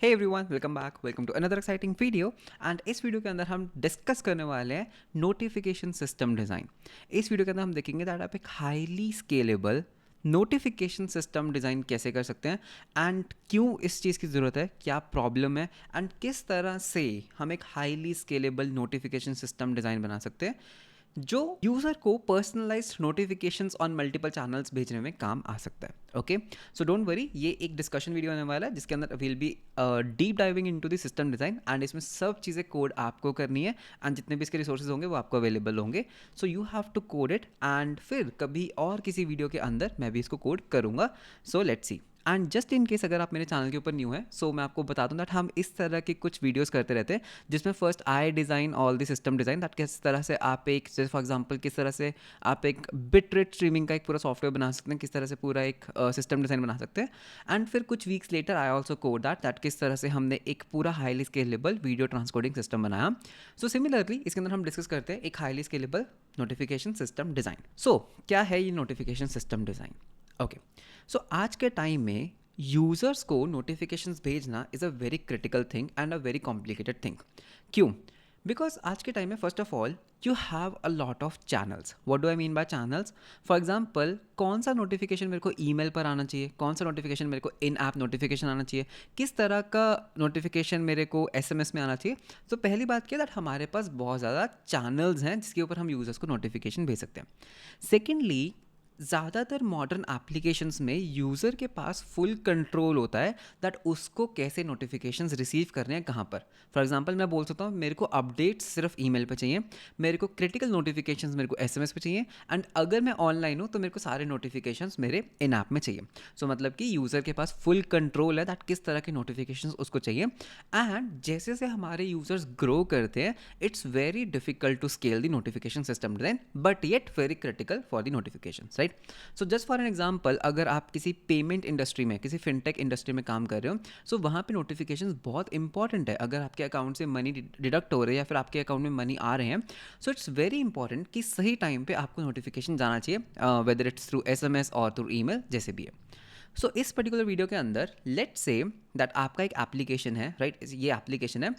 Hey everyone, welcome back. Welcome to another exciting video. And इस video के अंदर हम डिस्कस करने वाले हैं नोटिफिकेशन सिस्टम डिज़ाइन। इस वीडियो के अंदर हम देखेंगे दैट आप एक highly scalable notification system design कैसे कर सकते हैं एंड क्यों इस चीज़ की ज़रूरत है, क्या प्रॉब्लम है एंड किस तरह से हम एक highly scalable notification system design बना सकते हैं जो यूज़र को personalised notifications on multiple channels भेजने में काम आ सकता है। ओके, सो डोंट वरी, ये एक डिस्कशन वीडियो होने वाला है जिसके अंदर will be deep diving into the system design and इसमें सब चीज़ें कोड आपको करनी है एंड जितने भी इसके रिसोर्सेज होंगे वो आपको अवेलेबल होंगे। So you have to code it and फिर कभी और किसी वीडियो के अंदर मैं भी इसको कोड करूँगा। So let's see. And just in case अगर आप मेरे चैनल के ऊपर न्यू है, सो मैं आपको बता दूं दैट हम इस तरह के कुछ वीडियोस करते रहते हैं जिसमें first I design all the system design, that किस तरह से आप एक, जैसे फॉर एग्जांपल किस तरह से आप एक बिट रेट स्ट्रीमिंग का एक पूरा सॉफ्टवेयर बना सकते हैं, किस तरह से पूरा एक सिस्टम डिज़ाइन बना सकते हैं। एंड फिर कुछ weeks later I also code that किस तरह से हमने एक पूरा highly scalable video transcoding system बनाया। सो सिमिलरली इसके अंदर हम डिस्कस करते हैं एक highly scalable notification system design. So क्या है ये notification system design? Okay, so आज के टाइम में यूज़र्स को नोटिफिकेशंस भेजना is a very critical thing and a very complicated thing. क्यों? बिकॉज आज के टाइम में first of all you have a lot of channels. What do I mean by channels? For example, कौन सा notification मेरे को email पर आना चाहिए, कौन सा नोटिफिकेशन मेरे को इन ऐप नोटिफिकेशन आना चाहिए, किस तरह का नोटिफिकेशन मेरे को एसएमएस में आना चाहिए। तो पहली बात क्या, दैट हमारे पास बहुत ज़्यादा चैनल्स हैं जिसके ऊपर हम यूज़र्स को नोटिफिकेशन भेज सकते हैं। सेकेंडली, ज़्यादातर मॉडर्न एप्लीकेशंस में यूज़र के पास फुल कंट्रोल होता है दैट उसको कैसे नोटिफिकेशंस रिसीव करने हैं, कहाँ पर। फॉर एग्जांपल मैं बोल सकता हूँ मेरे को अपडेट्स सिर्फ ईमेल पे चाहिए, मेरे को क्रिटिकल नोटिफिकेशंस मेरे को एसएमएस पे चाहिए एंड अगर मैं ऑनलाइन हूँ तो मेरे को सारे नोटिफिकेशंस मेरे इन ऐप में चाहिए। सो मतलब कि यूज़र के पास फुल कंट्रोल है दैट किस तरह के नोटिफिकेशंस उसको चाहिए। एंड जैसे जैसे हमारे यूज़र्स ग्रो करते हैं, it's very difficult to scale the notification system design but yet very critical for the notification, right. So just for an example, अगर आप किसी पेमेंट इंडस्ट्री में, किसी फिनटेक इंडस्ट्री में काम कर रहे हो, सो वहाँ पे नोटिफिकेशंस बहुत इंपॉर्टेंट है। अगर आपके अकाउंट से मनी डिडक्ट हो रहे हैं या फिर आपके अकाउंट में मनी आ रहे हैं, सो इट्स वेरी इंपॉर्टेंट कि सही टाइम पे आपको नोटिफिकेशन जाना चाहिए, वेदर इट्स थ्रू एसएमएस और थ्रू ईमेल, जैसे भी है। सो इस पर्टिकुलर वीडियो के अंदर लेट्स से दैट आपका एक एप्लीकेशन है, राइट, ये एप्लीकेशन है।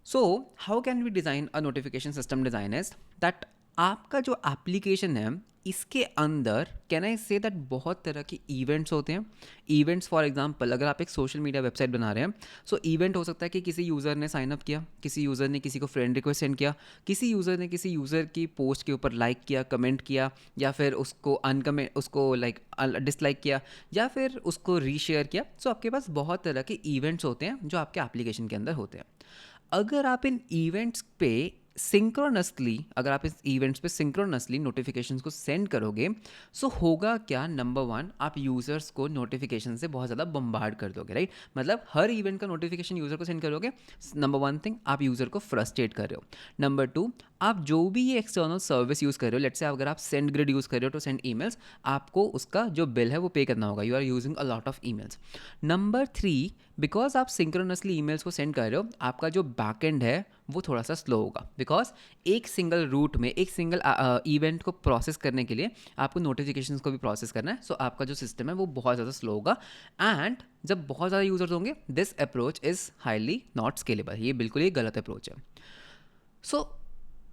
So how can we design a notification system design is that आपका जो एप्लीकेशन है इसके अंदर कैन आई से दैट बहुत तरह के इवेंट्स होते हैं। इवेंट्स फॉर एग्जांपल, अगर आप एक सोशल मीडिया वेबसाइट बना रहे हैं, सो इवेंट हो सकता है कि किसी यूज़र ने साइन अप किया, किसी यूज़र ने किसी को फ्रेंड रिक्वेस्ट सेंड किया, किसी यूज़र ने किसी यूज़र की पोस्ट के ऊपर लाइक किया, कमेंट किया, या फिर उसको अनकमेंट, उसको लाइक डिसलाइक किया, या फिर उसको रीशेयर किया। सो आपके पास बहुत तरह के इवेंट्स होते हैं जो आपके एप्लीकेशन के अंदर होते हैं। अगर आप इन इवेंट्स पे सिंक्रोनसली, अगर आप इस इवेंट्स पे सिंक्रोनसली नोटिफिकेशंस को सेंड करोगे, सो होगा क्या, नंबर वन, आप यूज़र्स को नोटिफिकेशन से बहुत ज़्यादा बम्बार्ड कर दोगे, राइट। मतलब हर इवेंट का नोटिफिकेशन यूज़र को सेंड करोगे। नंबर वन थिंग, आप यूज़र को फ्रस्ट्रेट कर रहे हो। नंबर टू, आप जो भी ये एक्सटर्नल सर्विस यूज़ कर रहे हो, लेट्स से अगर आप सेंड ग्रिड यूज़ कर रहे हो टू सेंड ईमेल्स, आपको उसका जो बिल है वो पे करना होगा। You are using a lot of emails. Number three, because आप सिंक्रोनसली ईमेल्स को सेंड कर रहे हो, आपका जो बैकएंड है वो थोड़ा सा स्लो होगा, बिकॉज एक सिंगल रूट में एक सिंगल इवेंट को प्रोसेस करने के लिए आपको नोटिफिकेशंस को भी प्रोसेस करना है। सो आपका जो सिस्टम है वो बहुत ज़्यादा स्लो होगा एंड जब बहुत ज़्यादा यूजर्स होंगे, this approach is highly not scalable. ये बिल्कुल ही गलत अप्रोच है। सो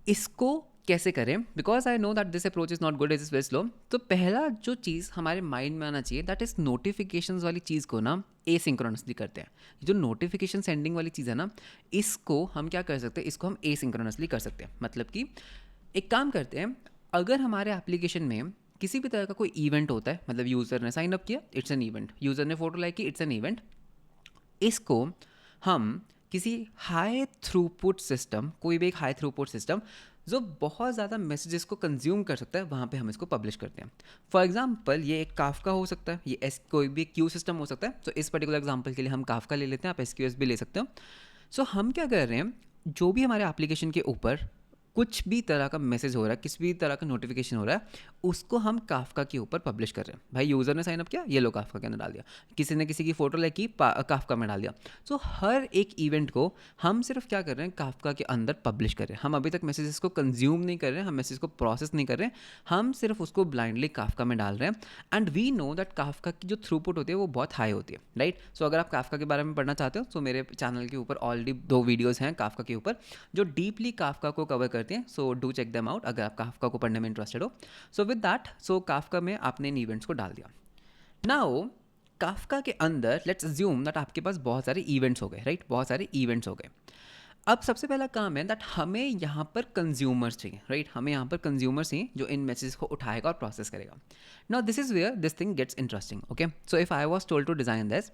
इसको कैसे करें, because I know that this approach is not good, is very slow. तो पहला जो चीज़ हमारे माइंड में आना चाहिए, दैट इज नोटिफिकेशंस वाली चीज़ को ना एसिंक्रोनसली करते हैं। जो नोटिफिकेशन सेंडिंग वाली चीज़ है ना, इसको हम क्या कर सकते हैं, इसको हम एसिंक्रोनसली कर सकते हैं। मतलब कि एक काम करते हैं, अगर हमारे एप्लीकेशन में किसी भी तरह का कोई इवेंट होता है, मतलब यूज़र ने साइन अप किया, इट्स एन इवेंट, यूज़र ने फोटो लाइक की, इट्स एन इवेंट, इसको हम किसी हाई थ्रूपुट सिस्टम, कोई भी एक हाई थ्रूपुट सिस्टम जो बहुत ज़्यादा मैसेजेस को कंज्यूम कर सकता है, वहाँ पे हम इसको पब्लिश करते हैं। फॉर एग्जांपल, ये एक काफका हो सकता है, ये कोई भी क्यू सिस्टम हो सकता है। तो इस पर्टिकुलर एग्जांपल के लिए हम काफका ले लेते हैं, आप एसक्यूएस भी ले सकते हो। सो हम क्या कर रहे हैं, जो भी हमारे एप्लीकेशन के ऊपर कुछ भी तरह का मैसेज हो रहा है, किसी भी तरह का नोटिफिकेशन हो रहा है, उसको हम काफका के ऊपर पब्लिश कर रहे हैं। भाई यूज़र ने साइन अप किया, ये लो काफका के अंदर डाल दिया, किसी ने किसी की फोटो लेकी काफका में डाल दिया। सो हर एक इवेंट को हम सिर्फ क्या कर रहे हैं, काफका के अंदर पब्लिश कर रहे हैं। हम अभी तक मैसेजेस को कंज्यूम नहीं कर रहे हैं, हम मैसेज को प्रोसेस नहीं कर रहे हैं, हम सिर्फ उसको ब्लाइंडली काफका में डाल रहे हैं। And we know that Kafka की जो थ्रूपुट होती है वो बहुत हाई होती है, राइट। सो अगर आप काफका के बारे में पढ़ना चाहते हो तो मेरे चैनल के ऊपर ऑलरेडी 2 वीडियोस हैं काफका के ऊपर जो डीपली काफका को कवर करते हैं। So do check them out अगर आप काफका को पढ़ने में इंटरेस्टेड हो। So with that, so Kafka में आपने इन इवेंट्स को डाल दिया। नाउ काफका के अंदर लेट्स अज्यूम दैट आपके पास बहुत सारे इवेंट्स हो गए, राइट, बहुत सारे इवेंट्स हो गए। अब सबसे पहला काम है दैट हमें यहाँ पर कंज्यूमर्स चाहिए, राइट, हमें यहाँ पर कंज्यूमर्स चाहिए जो इन मैसेजेस को उठाएगा और प्रोसेस करेगा। Now this is where this thing gets interesting. Okay, so if I was told to design this,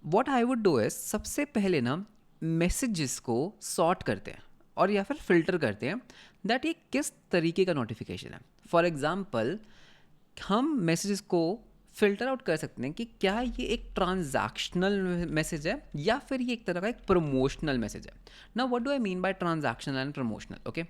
what I would do is, सबसे पहले ना मैसेजेस को सॉर्ट करते हैं और या फिर फिल्टर करते हैं दैट ये किस तरीके का नोटिफिकेशन है। फॉर एग्जाम्पल, हम मैसेजेस को फिल्टर आउट कर सकते हैं कि क्या ये एक ट्रांजैक्शनल मैसेज है या फिर ये एक तरह का एक प्रमोशनल मैसेज है। Now what do I mean bye transactional and promotional? Okay,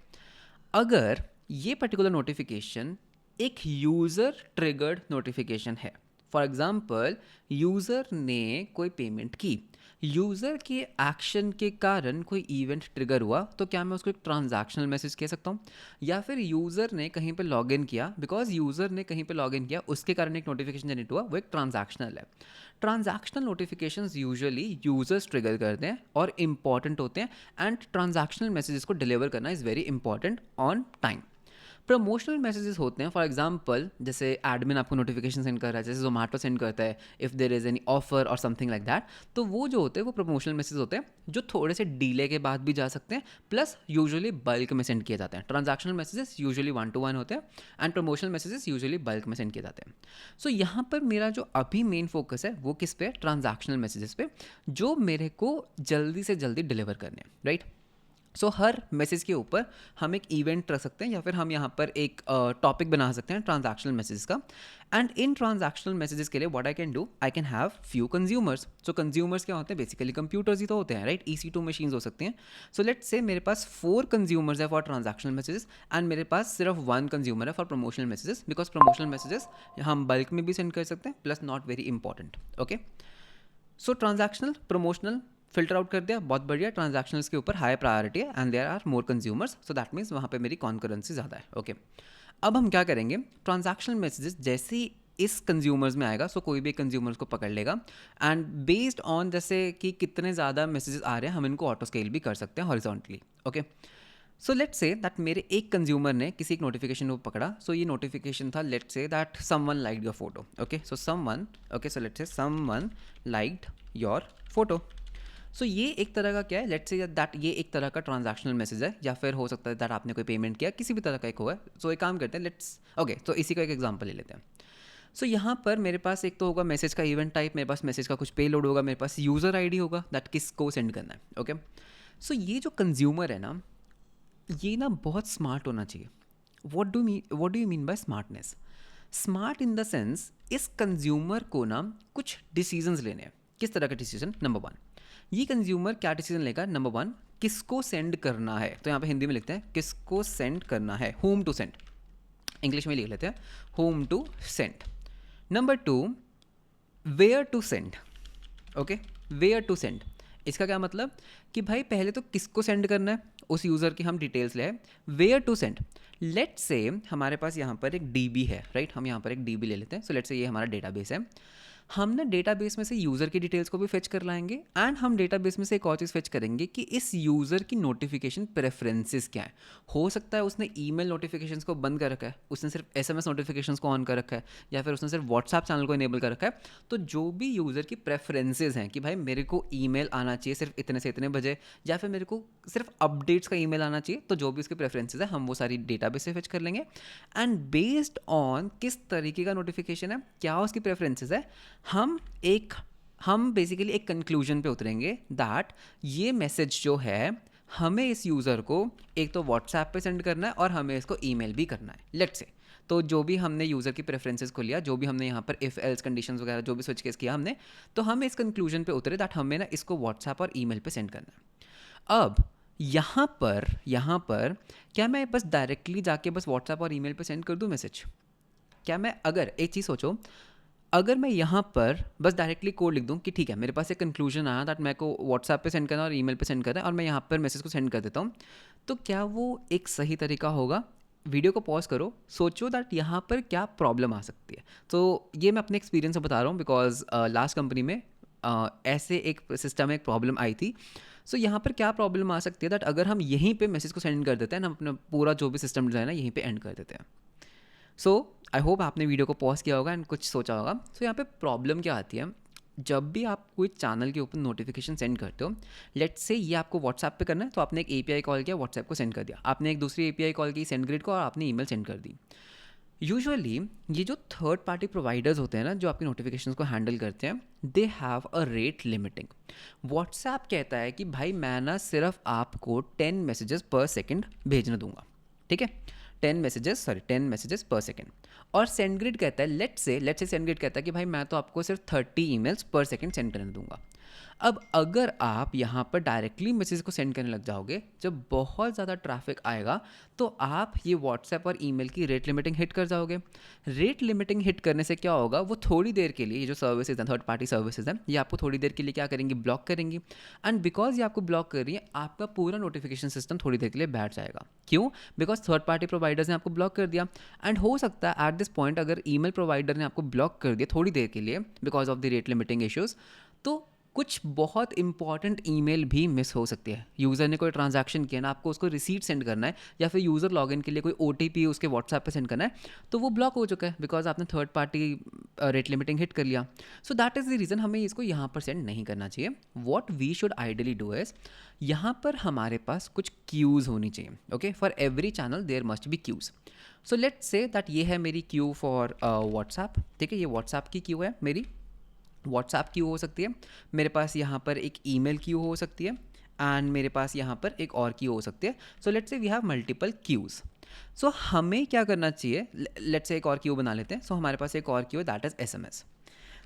अगर ये पर्टिकुलर नोटिफिकेशन एक यूज़र ट्रिगर्ड नोटिफिकेशन है, फॉर एग्जाम्पल यूज़र ने कोई पेमेंट की, यूज़र के एक्शन के कारण कोई इवेंट ट्रिगर हुआ, तो क्या मैं उसको एक ट्रांजैक्शनल मैसेज कह सकता हूँ? या फिर यूज़र ने कहीं पे लॉगिन किया, बिकॉज यूज़र ने कहीं पे लॉगिन किया उसके कारण एक नोटिफिकेशन जनरेट हुआ, वो एक ट्रांजैक्शनल है। Transactional notifications usually users trigger करते हैं और इंपॉर्टेंट होते हैं, एंड ट्रांजैक्शनल मैसेजेस को डिलीवर करना is very important on time. Promotional messages होते हैं, फॉर एग्जांपल जैसे एडमिन आपको नोटिफिकेशन सेंड कर रहा है, जैसे जोमेटो सेंड करता है if there is any offer और समथिंग लाइक दैट, तो वो जो होते हैं वो प्रमोशनल मैसेज होते हैं जो थोड़े से डीले के बाद भी जा सकते हैं, प्लस यूजुअली बल्क में सेंड किए जाते हैं। ट्रांजैक्शनल मैसेजेस यूजुअली 1-to-1 होते हैं and promotional messages usually bulk में सेंड किए जाते हैं। सो यहाँ पर मेरा जो अभी मेन फोकस है वो किस पे? ट्रांजैक्शनल मैसेजेस पे, जो मेरे को जल्दी से जल्दी डिलीवर करने हैं, राइट। सो हर मैसेज के ऊपर हम एक इवेंट रख सकते हैं या फिर हम यहाँ पर एक टॉपिक बना सकते हैं ट्रांजैक्शनल मैसेज का। एंड इन ट्रांजैक्शनल मैसेजेस के लिए what I can do, I can have few consumers. So consumers क्या होते हैं? बेसिकली कंप्यूटर्स ही तो होते हैं, राइट, EC2 मशीन्स हो सकती हैं। सो लेट्स से मेरे पास 4 कंज्यूमर्स है फॉर ट्रांजैक्शनल मैसेजेस एंड मेरे पास सिर्फ 1 कंज्यूमर है for promotional messages, because promotional messages हम बल्क में भी सेंड कर सकते हैं, plus not very important. Okay, so transactional promotional filter out कर दिया, बहुत बढ़िया। ट्रांजैक्शनल्स के ऊपर हाई प्रायोरिटी है and there are more consumers, so that means वहाँ पे मेरी कॉन्करेंसी ज़्यादा है। ओके, अब हम क्या करेंगे, ट्रांजैक्शनल मैसेजेस जैसे ही इस कंज्यूमर्स में आएगा, सो कोई भी कंज्यूमर्स को पकड़ लेगा एंड बेस्ड ऑन जैसे कि कितने ज़्यादा मैसेजेस आ रहे हैं हम इनको ऑटो स्केल भी कर सकते हैं horizontally. Okay, so let's say that मेरे एक कंज्यूमर ने किसी एक नोटिफिकेशन को पकड़ा। सो ये नोटिफिकेशन था, let's say that someone liked your photo. Okay, so someone, okay, so let's say someone liked your photo. So ये एक तरह का क्या है, लेट्स से दैट ये एक तरह का ट्रांजैक्शनल मैसेज है, या फिर हो सकता है दैट आपने कोई पेमेंट किया, किसी भी तरह का एक हुआ है। सो एक काम करते हैं, लेट्स, ओके, तो इसी का एक एग्जांपल ले लेते हैं। सो यहाँ पर मेरे पास एक तो होगा मैसेज का इवेंट टाइप, मेरे पास मैसेज का कुछ पेलोड होगा, मेरे पास यूज़र आईडी होगा दैट किसको सेंड करना है। ओके, सो ये जो कंज्यूमर है ना, ये ना बहुत स्मार्ट होना चाहिए। What do you mean by smartness? Smart in the sense, इस कंज्यूमर को ना कुछ डिसीजंस लेने हैं। किस तरह का डिसीजन? नंबर 1, ये कंज्यूमर क्या डिसीजन लेगा? नंबर 1, किसको सेंड करना है, तो यहाँ पे हिंदी में लिखते हैं किसको सेंड करना है, होम टू सेंड, इंग्लिश में लिख लेते हैं how to send. Number 2, where to send. Okay, where to send, इसका क्या मतलब कि भाई पहले तो किसको सेंड करना है, उस यूज़र की हम डिटेल्स ले आए। Where to send, let's say हमारे पास यहाँ पर एक DB है, राइट, हम यहाँ पर एक DB ले लेते हैं। सो लेट्स से ये हमारा डेटाबेस है, हम ना डेटाबेस में से यूज़र की डिटेल्स को भी फेच कर लाएंगे एंड हम डेटाबेस में से एक और चीज़ फेच करेंगे कि इस यूज़र की नोटिफिकेशन प्रेफरेंसेस क्या है। हो सकता है उसने ईमेल नोटिफिकेशंस को बंद कर रखा है, उसने सिर्फ SMS नोटिफिकेशंस को ऑन कर रखा है, या फिर उसने सिर्फ व्हाट्सएप चैनल को इनेबल कर रखा है। तो जो भी यूज़र की प्रेफरेंसेस हैं कि भाई मेरे को ईमेल आना चाहिए सिर्फ इतने से इतने बजे, या फिर मेरे को सिर्फ अपडेट्स का ईमेल आना चाहिए, तो जो भी उसकी प्रेफरेंसेस है हम वो सारी डेटाबेस से फेच कर लेंगे एंड बेस्ड ऑन किस तरीके का नोटिफिकेशन है, क्या उसकी प्रेफरेंसेस है, हम बेसिकली एक कंक्लूजन पे उतरेंगे दैट ये मैसेज जो है हमें इस यूज़र को एक तो व्हाट्सएप पे सेंड करना है और हमें इसको ईमेल भी करना है। लेट्स से, तो जो भी हमने यूज़र की प्रेफरेंसेस को लिया, जो भी हमने यहाँ पर इफ़ एल्स कंडीशंस वगैरह जो भी स्विच केस किया हमने, तो हम इस कंक्लूजन पे उतरे दैट हमें ना इसको व्हाट्सएप और ईमेल पे सेंड करना है। अब यहाँ पर क्या मैं बस डायरेक्टली जाके बस व्हाट्सएप और ईमेल पे सेंड कर दूँ मैसेज? क्या मैं, अगर एक चीज़ सोचो, अगर मैं यहाँ पर बस डायरेक्टली कोड लिख दूँ कि ठीक है मेरे पास एक कंक्लूजन आया दैट मेरे को व्हाट्सएप पे सेंड करना है और ईमेल पे सेंड करना है, और मैं यहाँ पर मैसेज को सेंड कर देता हूँ, तो क्या वो एक सही तरीका होगा? वीडियो को पॉज करो, सोचो दैट यहाँ पर क्या प्रॉब्लम आ सकती है। तो ये मैं अपने एक्सपीरियंस से बता रहा हूँ, बिकॉज लास्ट कंपनी में ऐसे एक सिस्टम में एक प्रॉब्लम आई थी। सो यहाँ पर क्या प्रॉब्लम आ सकती है दैट अगर हम यहीं पे मैसेज को सेंड कर देते हैं, हम अपना पूरा जो भी सिस्टम डिज़ाइन है यहीं पे एंड कर देते हैं। सो आई होप आपने वीडियो को पॉज किया होगा एंड कुछ सोचा होगा। सो यहाँ पे प्रॉब्लम क्या आती है, जब भी आप कोई चैनल के ऊपर नोटिफिकेशन सेंड करते हो, लेट्स से ये आपको व्हाट्सएप पे करना है, तो आपने एक एपीआई कॉल किया, व्हाट्सएप को सेंड कर दिया, आपने एक दूसरी एपीआई कॉल की सेंडग्रिड को, और आपने ईमेल सेंड कर दी। यूजुअली ये जो थर्ड पार्टी प्रोवाइडर्स होते हैं ना, जो आपकी नोटिफिकेशंस को हैंडल करते हैं, they have a rate limiting. WhatsApp कहता है कि भाई मैं ना सिर्फ आपको 10 मैसेजेस पर सेकंड भेजने दूंगा, ठीक है, 10 मैसेजेस पर सेकंड। और सेंडग्रिड कहता है, लेट्स से सेंडग्रिड कहता है कि भाई मैं तो आपको सिर्फ 30 ईमेल्स पर सेकंड सेंड करने दूंगा। अब अगर आप यहाँ पर डायरेक्टली मैसेज को सेंड करने लग जाओगे, जब बहुत ज़्यादा ट्रैफिक आएगा, तो आप ये व्हाट्सएप और ईमेल की रेट लिमिटिंग हिट कर जाओगे। रेट लिमिटिंग हिट करने से क्या होगा, वो थोड़ी देर के लिए, ये जो सर्विसेज हैं, थर्ड पार्टी सर्विसेज हैं, ये आपको थोड़ी देर के लिए क्या करेंगी, ब्लॉक करेंगी। एंड बिकॉज ये आपको ब्लॉक कर रही है, आपका पूरा नोटिफिकेशन सिस्टम थोड़ी देर के लिए बैठ जाएगा। क्यों? बिकॉज थर्ड पार्टी प्रोवाइडर्स ने आपको ब्लॉक कर दिया। एंड हो सकता है एट दिस पॉइंट अगर ईमेल प्रोवाइडर ने आपको ब्लॉक कर दिया थोड़ी देर के लिए because of the rate limiting issues, तो कुछ बहुत इंपॉर्टेंट ईमेल भी मिस हो सकती है। यूज़र ने कोई ट्रांजैक्शन किया ना, आपको उसको रिसीट सेंड करना है, या फिर यूज़र लॉगिन के लिए कोई ओटीपी उसके व्हाट्सएप पे सेंड करना है, तो वो ब्लॉक हो चुका है बिकॉज आपने third party rate limiting hit कर लिया। So that is the reason हमें इसको यहाँ पर सेंड नहीं करना चाहिए। What we should ideally do is, यहाँ पर हमारे पास कुछ क्यूज़ होनी चाहिए। Okay, for every channel there must be queues. So let's say that ये है मेरी क्यू फॉर व्हाट्सएप, ठीक है, ये व्हाट्सएप की क्यू है मेरी, व्हाट्सएप क्यू हो सकती है, मेरे पास यहाँ पर एक ईमेल क्यू हो सकती है, एंड मेरे पास यहाँ पर एक और क्यू हो सकती है। So let's say we have multiple queues. So हमें क्या करना चाहिए, लेट्स से एक और क्यू बना लेते हैं। सो हमारे पास एक और क्यू है, दैट इज़ एसएमएस।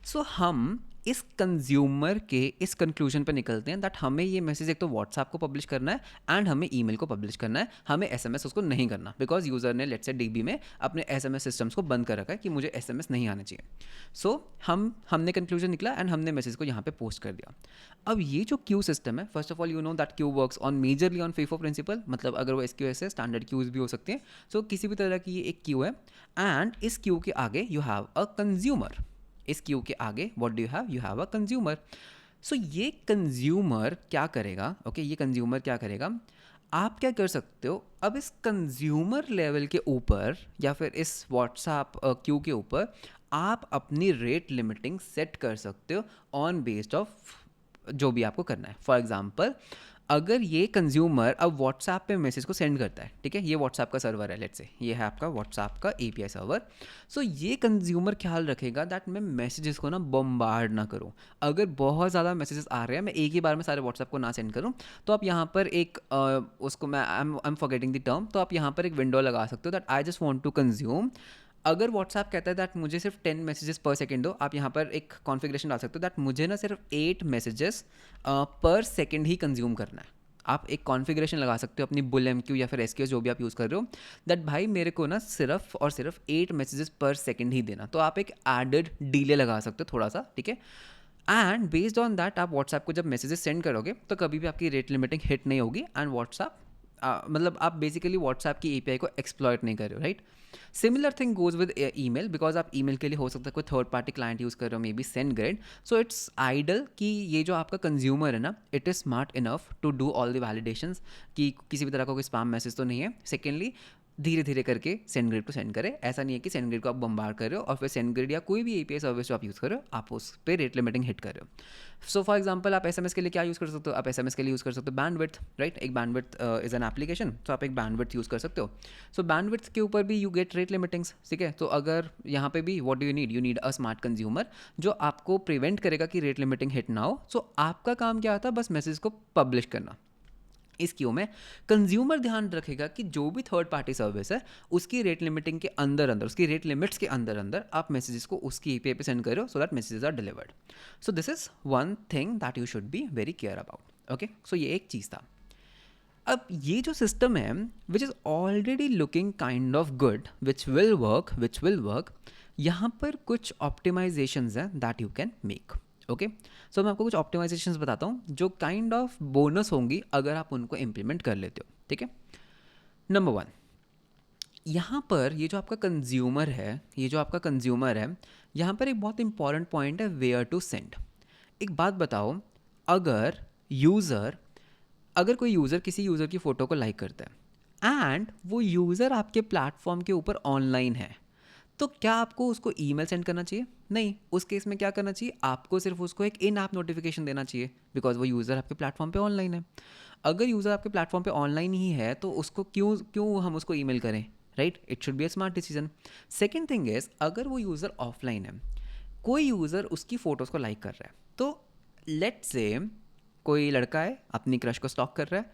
सो हम इस कंज्यूमर के इस कंक्लूजन पर निकलते हैं दैट हमें ये मैसेज एक तो व्हाट्सएप को पब्लिश करना है एंड हमें ईमेल को पब्लिश करना है, हमें एसएमएस उसको नहीं करना, बिकॉज यूज़र ने लेट्स से डीबी में अपने एसएमएस सिस्टम्स को बंद कर रखा है कि मुझे एसएमएस नहीं आना चाहिए। सो हमने कंक्लूजन निकला एंड हमने मैसेज को यहाँ पे पोस्ट कर दिया। अब ये जो क्यू सिस्टम है, first of all you know that queue works on majorly on FIFO principle, मतलब अगर वो एसक्यूएस है, स्टैंडर्ड क्यूज भी हो सकते हैं। सो किसी भी तरह की ये एक क्यू है, एंड इस क्यू के आगे यू हैव अ कंज्यूमर। इस क्यू के आगे what do you have a consumer. So ये कंज्यूमर क्या करेगा, ओके, ये कंज्यूमर क्या करेगा, आप क्या कर सकते हो, अब इस कंज्यूमर लेवल के ऊपर या फिर इस व्हाट्सएप क्यू के ऊपर आप अपनी रेट लिमिटिंग सेट कर सकते हो ऑन बेस्ड ऑफ जो भी आपको करना है। फॉर एग्जाम्पल, अगर ये कंज्यूमर अब व्हाट्सएप पे मैसेज को सेंड करता है, ठीक है, ये व्हाट्सएप का सर्वर है, लेट्स से ये है आपका व्हाट्सएप का एपीआई सर्वर। सो ये कंज्यूमर ख्याल रखेगा दैट मैं मैसेजेस को ना बम्बार्ड ना करूँ। अगर बहुत ज़्यादा मैसेजेस आ रहे हैं, मैं एक ही बार में सारे व्हाट्सएप को ना सेंड करूँ, तो आप यहाँ पर एक उसको मैं I am forgetting the term, तो आप यहाँ पर एक विंडो लगा सकते हो that I just want to consume. अगर व्हाट्सएप कहता है दैट मुझे सिर्फ 10 मैसेजेस पर सेकंड दो, आप यहाँ पर एक कॉन्फ़िगरेशन डाल सकते हो दैट मुझे ना सिर्फ 8 मैसेजेस पर सेकंड ही कंज्यूम करना है। आप एक कॉन्फ़िगरेशन लगा सकते हो अपनी बुल एमक्यू या फिर एसक्यूएस जो भी आप यूज़ कर रहे हो, दैट भाई मेरे को ना सिर्फ और सिर्फ 8 मैसेजेस पर सेकंड ही देना। तो आप एक एडेड डिले लगा सकते हो थोड़ा सा, ठीक है। एंड बेस्ड ऑन दैट आप व्हाट्सएप को जब मैसेजेस सेंड करोगे तो कभी भी आपकी रेट लिमिटिंग हिट नहीं होगी, एंड व्हाट्सएप मतलब आप बेसिकली व्हाट्सएप की एपीआई को एक्सप्लॉइट नहीं कर रहे हो, right. Similar thing goes with email, because आप ईमेल के लिए हो सकता है कोई थर्ड पार्टी क्लाइंट यूज़ कर रहे हो, maybe SendGrid. So it's ideal कि ये जो आपका कंज्यूमर है ना, it is smart enough to do all the validations कि किसी भी तरह का कोई स्पैम मैसेज तो नहीं है। सेकेंडली, धीरे धीरे करके सेंडग्रिड को सेंड करें। ऐसा नहीं है कि सेंडग्रिड को आप बम्बार कर रहे हो और फिर सेंडग्रिड या कोई भी एपीआई सर्विस जो आप यूज़ कर रहे हो आप उस पर रेट लिमिटिंग हिट कर रहे हो। सो फॉर एग्जांपल, आप एसएमएस के लिए क्या यूज़ कर सकते हो, आप एसएमएस के लिए यूज़ कर सकते हो बैंडविड्थ, राइट। एक बैंडविड्थ इज़ एन एप्लीकेशन, तो आप एक बैंडविड्थ यूज़ कर सकते हो। सो बैंडविड्थ के ऊपर भी यू गेट रेट लिमिटिंग्स, ठीक है। तो अगर यहाँ पे भी what do you need a smart consumer जो आपको प्रिवेंट करेगा कि रेट लिमिटिंग हिट ना हो। सो आपका काम क्या होता है, बस मैसेज को पब्लिश करना। इस क्यू में कंज्यूमर ध्यान रखेगा कि जो भी थर्ड पार्टी सर्विस है उसकी रेट लिमिटिंग के अंदर अंदर, उसकी रेट लिमिट्स के अंदर अंदर आप मैसेजेस को उसकी एपीआई पे सेंड करो, so that messages are delivered. So this is one thing that you should be very care about, okay. So ये एक चीज़ था। अब ये जो सिस्टम है which is already looking kind of good, which will work, यहाँ पर कुछ ऑप्टिमाइजेशंस हैं that you can make. Okay, so मैं आपको कुछ ऑप्टिमाइजेशंस बताता हूँ जो काइंड ऑफ बोनस होंगी अगर आप उनको इम्प्लीमेंट कर लेते हो। ठीक है, नंबर वन, यहाँ पर ये जो आपका कंज्यूमर है, यहाँ पर एक बहुत इंपॉर्टेंट पॉइंट है, वेयर टू सेंड। एक बात बताओ, अगर यूज़र अगर कोई यूज़र किसी यूज़र की फ़ोटो को लाइक करता है एंड वो यूज़र आपके प्लेटफॉर्म के ऊपर ऑनलाइन है, तो क्या आपको उसको ईमेल सेंड करना चाहिए? नहीं। उस केस में क्या करना चाहिए? आपको सिर्फ उसको एक इन ऐप नोटिफिकेशन देना चाहिए, बिकॉज वो यूज़र आपके प्लेटफॉर्म पे ऑनलाइन है। अगर यूज़र आपके प्लेटफॉर्म पे ऑनलाइन ही है तो उसको क्यों क्यों हम उसको ईमेल करें? Right, it should be a smart decision. Second thing is, अगर वो यूज़र ऑफलाइन है, कोई यूज़र उसकी फ़ोटोज़ को लाइक कर रहा है, तो लेट से कोई लड़का है अपनी क्रश को स्टॉक कर रहा है,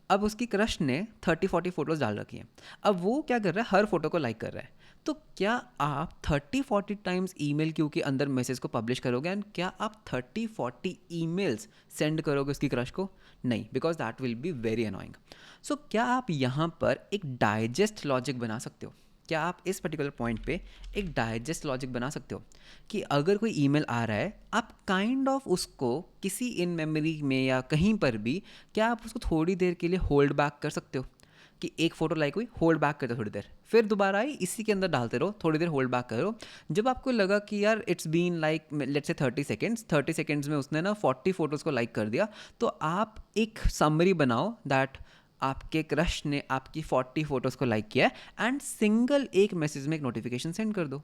अब उसकी क्रश ने 30-40 फोटोज़ डाल रखी हैं, अब वो क्या कर रहा है, हर फोटो को लाइक कर रहा है, तो क्या आप 30-40 टाइम्स ईमेल क्यू के अंदर मैसेज को पब्लिश करोगे एंड क्या आप 30-40 ईमेल्स सेंड करोगे उसकी क्रश को? नहीं, because that will be very annoying. So क्या आप यहाँ पर एक डाइजेस्ट लॉजिक बना सकते हो? क्या आप इस पर्टिकुलर पॉइंट पे एक डाइजेस्ट लॉजिक बना सकते हो कि अगर कोई ईमेल आ रहा है, आप काइंड ऑफ उसको किसी इन मेमोरी में या कहीं पर भी, क्या आप उसको थोड़ी देर के लिए होल्ड बैक कर सकते हो कि एक फ़ोटो लाइक हुई, होल्ड बैक कर दो थोड़ी देर, फिर दोबारा आई, इसी के अंदर डालते रहो, थोड़ी देर होल्ड बैक करो। जब आपको लगा कि यार it's been like let's say 30 seconds में उसने ना 40 फोटोज़ को लाइक कर दिया, तो आप एक समरी बनाओ दैट आपके क्रश ने आपकी 40 फोटोज़ को लाइक किया है एंड सिंगल एक मैसेज में एक नोटिफिकेशन सेंड कर दो।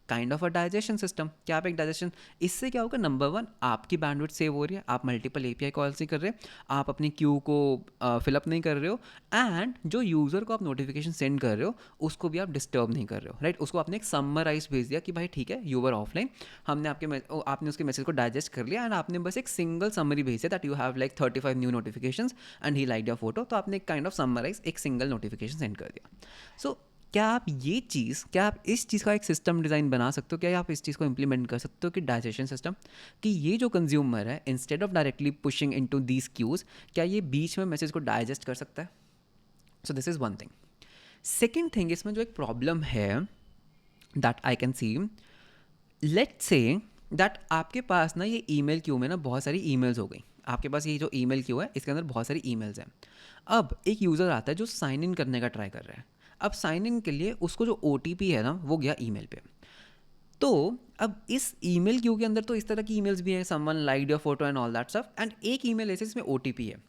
Kind of a digestion system. क्या आप एक डाइजेशन, इससे क्या होगा, नंबर वन, आपकी बैंडविड्थ सेव हो रही है, आप मल्टीपल एपीआई कॉल्स नहीं कर रहे, आप अपनी क्यू को फिलअप नहीं कर रहे हो, एंड जो यूज़र को आप नोटिफिकेशन सेंड कर रहे हो उसको भी आप डिस्टर्ब नहीं कर रहे हो। राइट, उसको आपने एक समराइज भेज दिया कि भाई ठीक है, यू वर ऑफलाइन, हमने आपने उसके मैसेज को डाइजेस्ट कर लिया एंड आपने बस एक सिंगल समरी भेज दिया that you have like 35 new notifications and he like your photo, तो आपने एक काइंड ऑफ समराइज एक सिंगल नोटिफिकेशन सेंड कर दिया। सो क्या आप इस चीज़ का एक सिस्टम डिज़ाइन बना सकते हो? क्या आप इस चीज़ को इम्प्लीमेंट कर सकते हो कि डाइजेशन सिस्टम, कि ये जो कंज्यूमर है instead of directly pushing into these queues, क्या ये बीच में मैसेज को डाइजेस्ट कर सकता है? So this is one thing. Second thing, इसमें जो एक प्रॉब्लम है that I can see, let's say that आपके पास ना ये ईमेल क्यू में ना बहुत सारी ईमेल्स हो गई, आपके पास ये जो ईमेल क्यू है इसके अंदर बहुत सारी ईमेल्स हैं। अब एक यूज़र आता है जो साइन इन करने का ट्राई कर रहा है, अब साइन इन के लिए उसको जो OTP है ना वो गया ईमेल पे, तो अब इस ईमेल क्यू के अंदर तो इस तरह की ईमेल्स भी हैं, someone like your photo and all that stuff, and एक ईमेल ऐसे इसमें OTP है।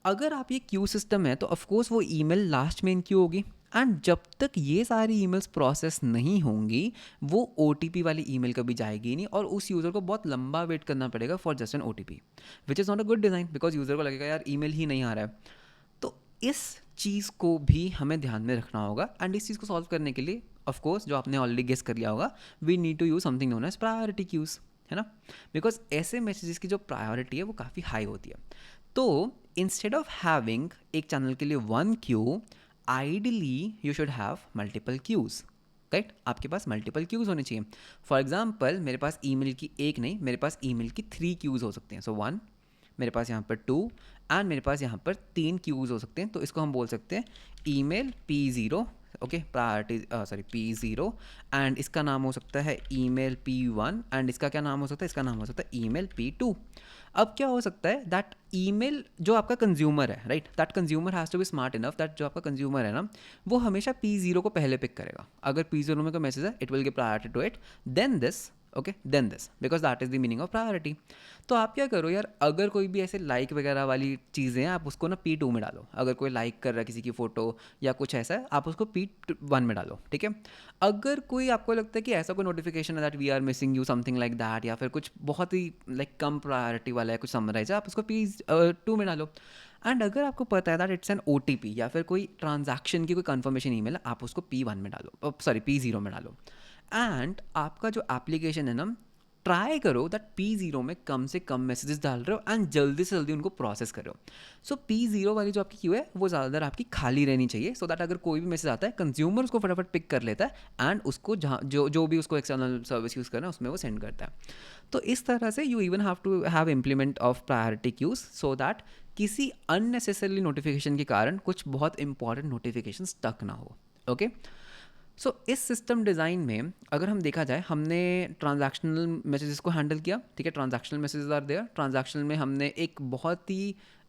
अगर आप ये क्यू सिस्टम है तो ऑफकोर्स वो ईमेल लास्ट में इन क्यू होगी, एंड जब तक ये सारी ईमेल्स प्रोसेस नहीं होंगी वो OTP वाली ईमेल कभी जाएगी नहीं, और उस यूज़र को बहुत लंबा वेट करना पड़ेगा for just an OTP, which is not a good design, because user को लगेगा यार ईमेल ही नहीं आ रहा है। तो इस चीज़ को भी हमें ध्यान में रखना होगा, एंड इस चीज़ को सॉल्व करने के लिए ऑफ कोर्स जो आपने ऑलरेडी गेस कर लिया होगा, we need to use something known as priority queues, है ना, बिकॉज ऐसे मैसेजेस की जो प्रायोरिटी है वो काफ़ी हाई होती है। तो इंस्टेड ऑफ हैविंग एक चैनल के लिए one queue, ideally you should have multiple queues. Right, आपके पास मल्टीपल क्यूज़ होने चाहिए। फॉर एग्जाम्पल मेरे पास ईमेल की एक नहीं, मेरे पास ईमेल की 3 क्यूज़ हो सकते हैं। सो 1, मेरे पास यहाँ पर 2 एंड मेरे पास यहाँ पर 3 क्यूज़ हो सकते हैं। तो इसको हम बोल सकते हैं email P0, okay, priority P0, and इसका नाम हो सकता है ईमेल P1, एंड इसका क्या नाम हो सकता है, इसका नाम हो सकता है ईमेल P2। अब क्या हो सकता है दैट ईमेल जो आपका कंज्यूमर है, right, that consumer has to be smart enough that जो आपका कंज्यूमर है ना वो हमेशा P0 को पहले पिक करेगा। अगर P0 में कोई मैसेज है it will give priority to it, then this, okay, then this, because that is the meaning of priority. तो आप क्या करो यार, अगर कोई भी ऐसे लाइक वगैरह वाली चीज़ें हैं आप उसको ना P2 में डालो। अगर कोई लाइक कर रहा है किसी की फ़ोटो या कुछ ऐसा है आप उसको P1 में डालो, ठीक है। अगर कोई आपको लगता है कि ऐसा कोई नोटिफिकेशन है that we are missing you something like that, या फिर कुछ बहुत ही लाइक कम प्रायोरिटी वाला है, कुछ समराइज है, आप उसको P2 में डालो। एंड अगर आपको पता है दैट इट्स एन OTP या फिर कोई ट्रांजैक्शन की कोई कंफर्मेशन ईमेल है, आप उसको P1 में डालो, P0 में डालो। एंड आपका जो एप्लीकेशन है ना ट्राई करो दैट P0 में कम से कम मैसेजेस डाल रहे हो एंड जल्दी से जल्दी उनको प्रोसेस करो. सो P0 वाली जो आपकी क्यू है वो ज़्यादातर आपकी खाली रहनी चाहिए, सो दैट अगर कोई भी मैसेज आता है कंज्यूमर उसको फटाफट पिक कर लेता है एंड उसको जहाँ जो भी उसको एक्सटर्नल सर्विस यूज़ करना है उसमें वो सेंड करता है. तो इस तरह से you even have to have implement of priority queues so that किसी अननेसेसरली नोटिफिकेशन के कारण कुछ बहुत इंपॉर्टेंट नोटिफिकेशन स्टक ना हो. ओके, सो इस सिस्टम डिज़ाइन में अगर हम देखा जाए, हमने ट्रांजैक्शनल मैसेजेस को हैंडल किया. ठीक है, transactional messages are there. Transactional में हमने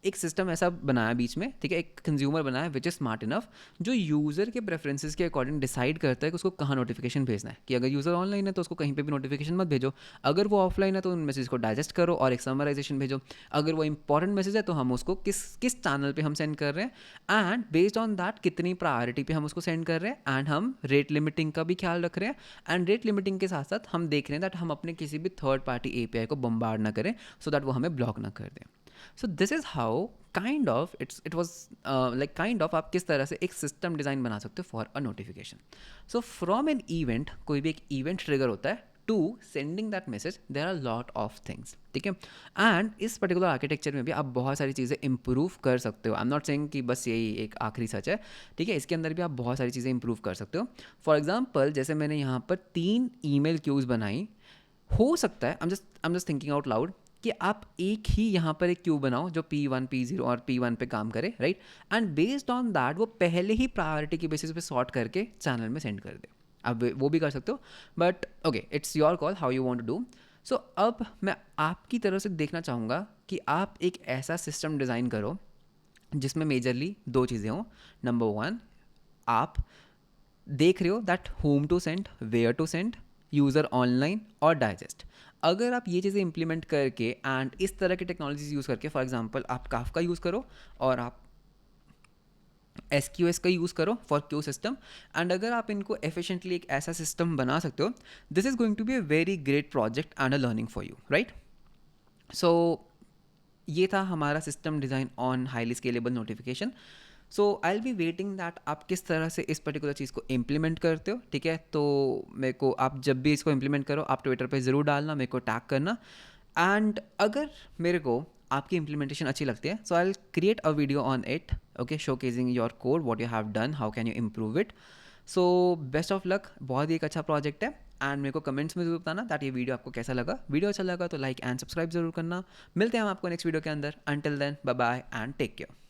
एक सिस्टम ऐसा बनाया बीच में. ठीक है, एक कंज्यूमर बनाया विच इज़ स्मार्ट इनफ, जो यूज़र के प्रेफरेंसेस के अकॉर्डिंग डिसाइड करता है कि उसको कहाँ नोटिफिकेशन भेजना है. कि अगर यूज़र ऑनलाइन है तो उसको कहीं पे भी नोटिफिकेशन मत भेजो, अगर वो ऑफलाइन है तो उन मैसेज को डाइजेस्ट करो और एक समराइजेशन भेजो. अगर वो इंपॉर्टेंट मैसेज है तो हम उसको किस किस चैनल पे हम सेंड कर रहे हैं एंड बेस्ड ऑन दैट कितनी प्रायोरिटी पे हम उसको सेंड कर रहे हैं. एंड हम रेट लिमिटिंग का भी ख्याल रख रहे हैं एंड रेट लिमिटिंग के साथ साथ हम देख रहे हैं दैट हम अपने किसी भी थर्ड पार्टी API को बम्बार्ड ना करें सो दैट वो हमें ब्लॉक ना कर दें. So this is how kind of आप किस तरह से एक सिस्टम डिज़ाइन बना सकते हो for a notification. So from an event, कोई भी एक इवेंट ट्रिगर होता है, to sending that message there are lot of things. ठीक है, एंड इस पर्टिकुलर आर्किटेक्चर में भी आप बहुत सारी चीज़ें इंप्रूव कर सकते हो. आई एम नॉट सेइंग कि बस यही एक आखिरी सच है. ठीक है, इसके अंदर भी आप बहुत सारी चीज़ें इंप्रूव कर सकते हो. फॉर एग्जाम्पल, जैसे मैंने यहाँ पर 3 ईमेल क्यूज़ बनाई. हो सकता है, I am just thinking out loud, कि आप एक ही यहाँ पर एक क्यू बनाओ जो P1, P0 और P1 पे काम करे, right. And based on that वो पहले ही प्रायोरिटी की बेसिस पे सॉर्ट करके चैनल में सेंड कर दे. अब वो भी कर सकते हो, but okay, it's your call how you want to do. So अब मैं आपकी तरफ से देखना चाहूँगा कि आप एक ऐसा सिस्टम डिज़ाइन करो जिसमें मेजरली 2 चीज़ें हों. नंबर 1, आप देख रहे हो that how to send, where to send, user online और डाइजेस्ट. अगर आप ये चीज़ें इंप्लीमेंट करके एंड इस तरह की टेक्नोलॉजीज यूज़ करके, फॉर एग्जांपल आप काफका यूज़ करो और आप SQS का यूज़ करो फॉर क्यू सिस्टम, एंड अगर आप इनको एफिशिएंटली एक ऐसा सिस्टम बना सकते हो, this is going to be a very great project and a learning for you, right. So ये था हमारा system design on highly scalable notification. So I will be waiting that आप किस तरह से इस पर्टिकुलर चीज़ को इम्प्लीमेंट करते हो. ठीक है, तो मेरे को आप जब भी इसको इम्प्लीमेंट करो आप ट्विटर पे ज़रूर डालना, मेरे को टैग करना. एंड अगर मेरे को आपकी इम्प्लीमेंटेशन अच्छी लगती है, so I will create a video on it. Okay, showcasing your code, what you have done, how can you improve it. So best of luck. बहुत ही एक अच्छा प्रोजेक्ट है एंड मेरे को कमेंट्स में जरूर बताना दैट ये वीडियो आपको कैसा लगा. वीडियो अच्छा लगा तो लाइक एंड सब्सक्राइब जरूर करना. मिलते हैं हम आपको नेक्स्ट वीडियो के अंदर. Until then, bye bye and take care.